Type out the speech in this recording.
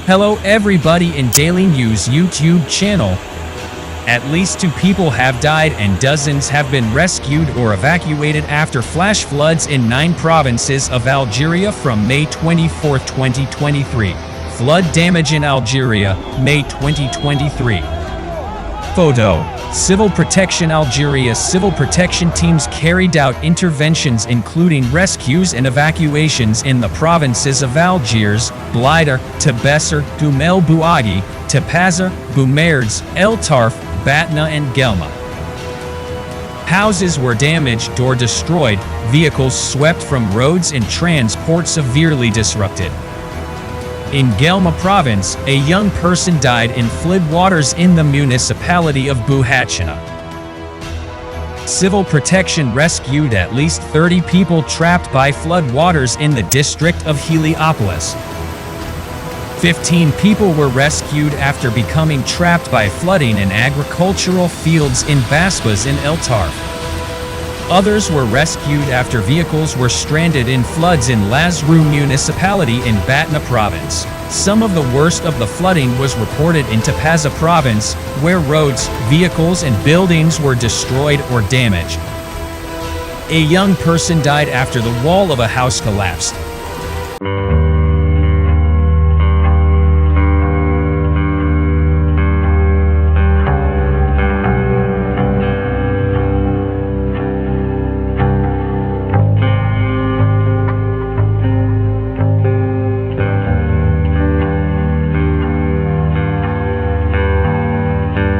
Hello everybody in Daily News YouTube channel. At least 2 people have died and dozens have been rescued or evacuated after flash floods in 9 provinces of Algeria from May 24, 2023. Flood damage in Algeria, May 2023. Photo. Civil Protection Algeria civil protection teams carried out interventions including rescues and evacuations in the provinces of Algiers, Blida, Tébessa, Oum El Bouaghi, Tipaza, Boumerdes, Tarf, Batna and Guelma. Houses were damaged or destroyed, vehicles swept from roads and transport severely disrupted. In Guelma Province, a young person died in floodwaters in the municipality of Bou Hashana. Civil protection rescued at least 30 people trapped by floodwaters in the district of Héliopolis. 15 people were rescued after becoming trapped by flooding in agricultural fields in Basbas in Tarf. Others were rescued after vehicles were stranded in floods in Lazrou Municipality in Batna Province. Some of the worst of the flooding was reported in Tipaza Province, where roads, vehicles and buildings were destroyed or damaged. A young person died after the wall of a house collapsed.